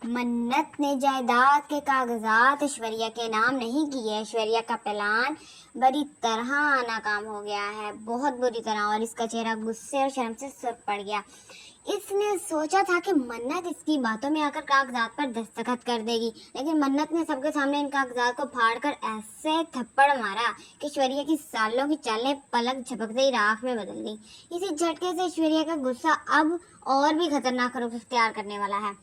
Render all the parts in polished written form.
मन्नत ने जायदाद के कागजात ऐश्वर्या के नाम नहीं किए। ऐश्वर्या का प्लान बड़ी तरह नाकाम हो गया है, बहुत बुरी तरह, और इसका चेहरा गुस्से और शर्म से सुर्ख पड़ गया। इसने सोचा था कि मन्नत इसकी बातों में आकर कागजात पर दस्तखत कर देगी, लेकिन मन्नत ने सबके सामने इन कागजात को फाड़कर ऐसे थप्पड़ मारा कि ऐश्वर्या की सालों की चालें पलक झपकते ही राख में बदल गई। इसी झटके से ऐश्वर्या का गुस्सा अब और भी खतरनाक रुख इख्तियार करने वाला है।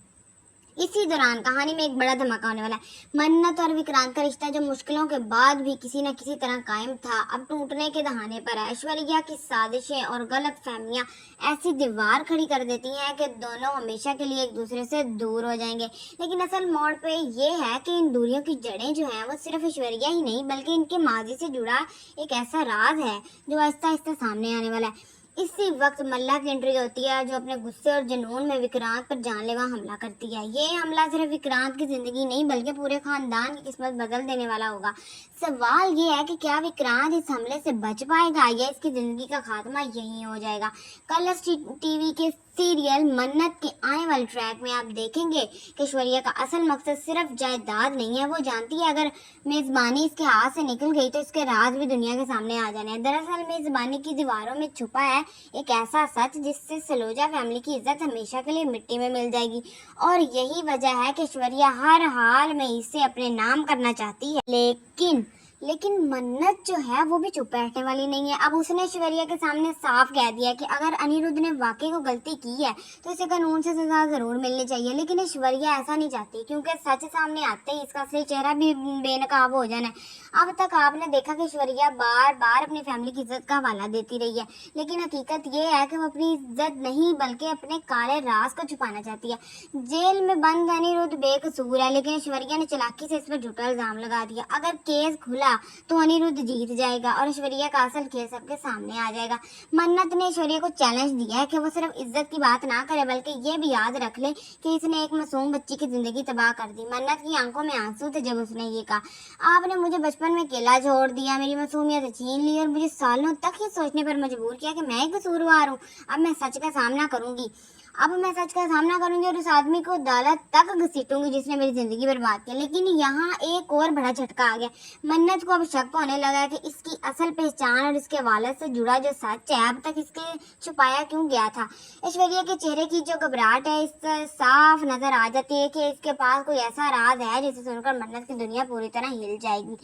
इसी दौरान कहानी में एक बड़ा धमाका होने वाला है। मन्नत और विक्रांत का रिश्ता जो मुश्किलों के बाद भी किसी न किसी तरह कायम था, अब टूटने के दहाने पर है। ऐश्वर्या की साजिशें और गलत फहमियां ऐसी दीवार खड़ी कर देती हैं कि दोनों हमेशा के लिए एक दूसरे से दूर हो जाएंगे। लेकिन असल मोड़ पे ये है कि इन दूरियों की जड़ें जो हैं वो सिर्फ ऐश्वर्या ही नहीं बल्कि इनके माजी से जुड़ा एक ऐसा राज है जो आहिस्ता आहिस्ता सामने आने वाला है। इसी वक्त मल्ला की एंट्री होती है, जो अपने गुस्से और जुनून में विक्रांत पर जानलेवा हमला करती है। ये हमला सिर्फ विक्रांत की जिंदगी नहीं बल्कि पूरे खानदान की किस्मत बदल देने वाला होगा। सवाल ये है कि क्या विक्रांत इस हमले से बच पाएगा या इसकी जिंदगी का खात्मा यहीं हो जाएगा। कलर्स टीवी के सीरियल मन्नत के आने वाले ट्रैक में आप देखेंगे कि ऐश्वर्या का असल मकसद सिर्फ जायदाद नहीं है। वो जानती है अगर मेजबानी इसके हाथ से निकल गई तो इसके राज भी दुनिया के सामने आ जाने हैं। दरअसल मेजबानी की दीवारों में छुपा है एक ऐसा सच जिससे सलोजा फैमिली की इज्जत हमेशा के लिए मिट्टी में मिल जाएगी, और यही वजह है कि ऐश्वर्या हर हाल में इसे अपने नाम करना चाहती है। लेकिन मन्नत जो है वो भी चुप बैठने वाली नहीं है। अब उसने ऐश्वर्या के सामने साफ कह दिया कि अगर अनिरुद्ध ने वाकई को गलती की है तो इसे कानून से सजा जरूर मिलनी चाहिए। लेकिन ऐश्वर्या ऐसा नहीं चाहती, क्योंकि सच सामने आते ही इसका असली चेहरा भी बेनकाब हो जाना है। अब तक आपने देखा कि ऐश्वर्या बार बार अपनी फैमिली की इज्जत का हवाला देती रही है, लेकिन हकीकत ये है कि वो अपनी इज्जत नहीं बल्कि अपने काले राज को छुपाना चाहती है। जेल में बंद अनिरुद्ध बेकसूर है, लेकिन ऐश्वर्या ने चालाकी से इस पर झूठा इल्जाम लगा दिया। अगर केस खुला तो अनिरुद्ध जीत जाएगा और ऐश्वर्या का असल खेल सबके सामने आ जाएगा। मन्नत ने ऐश्वर्या को चैलेंज दिया है कि वो सिर्फ इज्जत की बात ना करे बल्कि ये भी याद रख ले कि इसने एक मासूम बच्ची की जिंदगी तबाह कर दी। मन्नत की आंखों में आंसू थे जब उसने ये कहा, आपने मुझे बचपन में अकेला छोड़ दिया, मेरी मासूमियत छीन ली और मुझे सालों तक ये सोचने पर मजबूर किया कि मैं ही कसूरवार हूँ। अब मैं सच का सामना करूंगी और उस आदमी को अदालत तक घसीटूंगी जिसने मेरी जिंदगी बर्बाद की। लेकिन यहाँ एक और बड़ा झटका आ गया। मन्नत को अब शक होने लगा कि इसकी असल पहचान और इसके वालिद से जुड़ा जो सच है अब तक इसके छुपाया क्यों गया था। ऐश्वर्या के चेहरे की जो घबराहट है इससे साफ नजर आ जाती है कि इसके पास कोई ऐसा राज है जिसे सुनकर मन्नत की दुनिया पूरी तरह हिल जाएगी।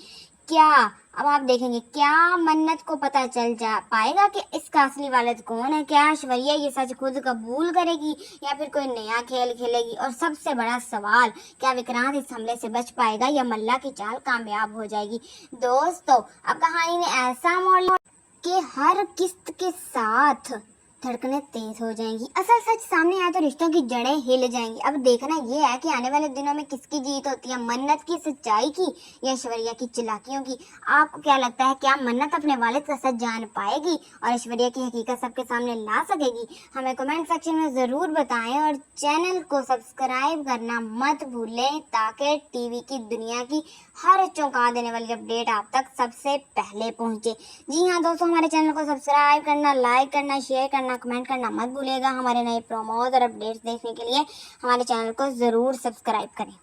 अब आप देखेंगे क्या मन्नत को पता चल जा पाएगा कि इसका असली वालिद कौन है। क्या ऐश्वर्या ये सच खुद कबूल करेगी या फिर कोई नया खेल खेलेगी। और सबसे बड़ा सवाल, क्या विक्रांत इस हमले से बच पाएगा या मल्ला की चाल कामयाब हो जाएगी। दोस्तों, अब कहानी में ऐसा मोड़ कि हर किस्त के साथ धड़कनें तेज हो जाएंगी, असल सच सामने आए तो रिश्तों की जड़ें हिल जाएंगी। अब देखना ये है कि आने वाले दिनों में किसकी जीत होती है, मन्नत की सच्चाई की या ऐश्वर्या की चालाकियों की। आपको क्या लगता है, क्या मन्नत अपने वालिद का सच जान पाएगी और ऐश्वर्या की हकीकत सबके सामने ला सकेगी? हमें कमेंट सेक्शन में ज़रूर बताएं और चैनल को सब्सक्राइब करना मत भूलें ताकि टीवी की दुनिया की हर चौंका देने वाली अपडेट आप तक सबसे पहले पहुँचे। जी हाँ दोस्तों, हमारे चैनल को सब्सक्राइब करना, लाइक करना, शेयर करना, कमेंट करना मत भूलिएगा। हमारे नए प्रोमोज और अपडेट्स देखने के लिए हमारे चैनल को ज़रूर सब्सक्राइब करें।